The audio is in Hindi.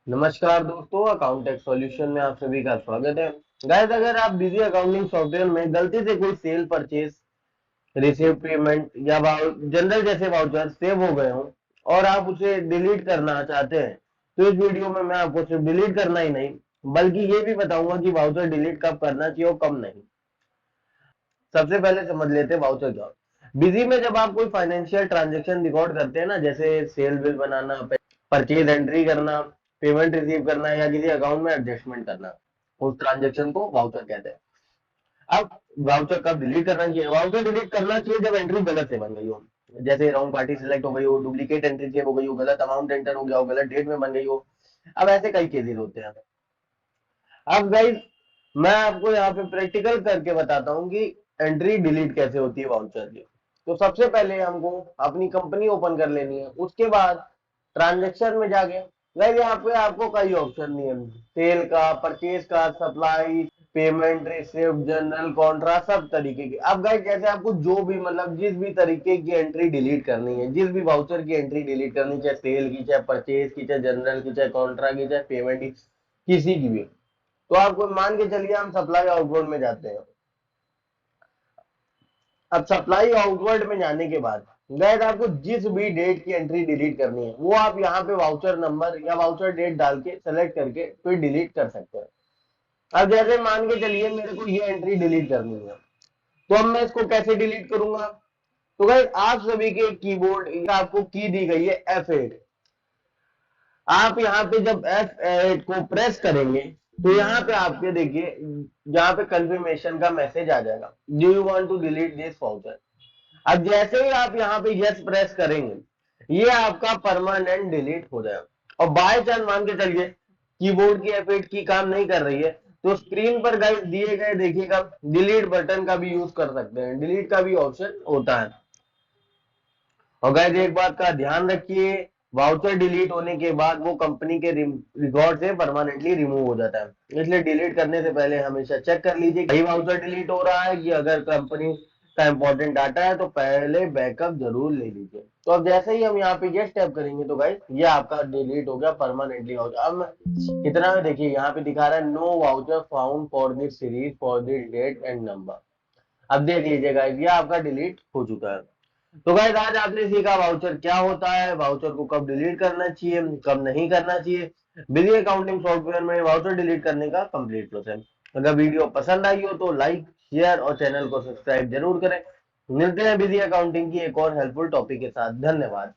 नमस्कार दोस्तों, अकाउंटेंट सॉल्यूशन में आप सभी का स्वागत है। गाइस, अगर आप बिजी अकाउंटिंग सॉफ्टवेयर में गलती से कोई सेल परचेज रिसीव पेमेंट या जनरल जैसे वाउचर सेव हो गए हो और आप उसे डिलीट करना चाहते हैं, तो इस वीडियो में मैं आपको सिर्फ डिलीट करना ही नहीं बल्कि ये भी बताऊंगा कि वाउचर डिलीट कब करना चाहिए और कब नहीं। सबसे पहले समझ लेते हैं वाउचर क्या होता है। बिजी में जब आप कोई फाइनेंशियल ट्रांजेक्शन रिकॉर्ड करते हैं ना, जैसे सेल बिल बनाना, परचेज एंट्री करना, पेमेंट रिसीव करना या किसी अकाउंट में एडजस्टमेंट करना, उस ट्रांजेक्शन को वाउचर कहते हैं। अब वाउचर कब डिलीट करना चाहिए? वाउचर डिलीट करना चाहिए जब एंट्री गलत से बन गई हो, जैसे रॉन्ग पार्टी सिलेक्ट हो गई हो, डुप्लीकेट एंट्री सेव हो गई हो, गलत अमाउंट एंटर हो गया हो, गलत डेट में बन गई हो। अब ऐसे कई केसेस होते हैं। अब गाइस, मैं आपको यहाँ पे प्रैक्टिकल करके बताता हूँ कि एंट्री डिलीट कैसे होती है वाउचर की। तो सबसे पहले हमको अपनी कंपनी ओपन कर लेनी है, उसके बाद ट्रांजेक्शन में जाके गाइस यहाँ पे आपको कई ऑप्शन नहीं है, सेल का, परचेज का, supply, payment receipt, general Contra, सब तरीके की। अब गाइस जैसे आपको जो भी मतलब जिस भी तरीके की एंट्री डिलीट करनी है, जिस भी वाउचर की एंट्री डिलीट करनी, चाहे सेल की, चाहे परचेज की, चाहे जनरल की, चाहे कॉन्ट्रा की, चाहे पेमेंट की, किसी की भी, तो आपको मान के चलिए हम सप्लाई आउटवर्ड में जाते हैं। अब सप्लाई आउटवर्ड में जाने के बाद गैस आपको जिस भी डेट की एंट्री डिलीट करनी है, वो आप यहाँ पे वाउचर नंबर या वाउचर डेट डाल के सेलेक्ट करके फिर डिलीट कर सकते हैं। अब जैसे मान के चलिए मेरे को ये एंट्री डिलीट करनी है, तो अब मैं इसको कैसे डिलीट करूंगा? तो गैस आप सभी के कीबोर्ड आपको की दी गई है F8। आप यहाँ पे जब F8 को प्रेस करेंगे तो यहाँ पे आपके देखिए, यहाँ पे कंफर्मेशन का मैसेज आ जाएगा, do you want to delete this voucher. अब जैसे ही आप यहाँ पे यस प्रेस करेंगे, ये आपका परमानेंट डिलीट हो जाएगा। और बाय चांस मान के चलिए कीबोर्ड की F8 की काम नहीं कर रही है, तो स्क्रीन पर गाइस दिए गए देखिएगा डिलीट बटन का भी यूज कर सकते हैं, डिलीट का भी ऑप्शन होता है। और गाइस एक बात का ध्यान रखिए, वाउचर डिलीट होने के बाद वो कंपनी के रिकॉर्ड से परमानेंटली रिमूव हो जाता है, इसलिए डिलीट करने से पहले हमेशा चेक कर लीजिए कहीं वाउचर डिलीट हो रहा है, कि अगर कंपनी का इंपॉर्टेंट डाटा है तो पहले बैकअप जरूर ले लीजिए। तो अब जैसे ही हम यहाँ पे ये स्टेप करेंगे तो गाइस ये आपका डिलीट हो गया परमानेंटली वाउचर। अब कितना में देखिए यहाँ पे दिखा रहा है no voucher found for this series for this date and number. अब देख लीजिए गाइस ये आपका डिलीट हो चुका है। तो गाइस आज आपने सीखा वाउचर क्या होता है, वाउचर को कब डिलीट करना चाहिए, कब नहीं करना चाहिए, बिजी अकाउंटिंग सॉफ्टवेयर में वाउचर डिलीट करने का कंप्लीट प्रोसेस। अगर वीडियो पसंद आई हो तो लाइक, शेयर और चैनल को सब्सक्राइब जरूर करें। मिलते हैं बिजी अकाउंटिंग की एक और हेल्पफुल टॉपिक के साथ। धन्यवाद।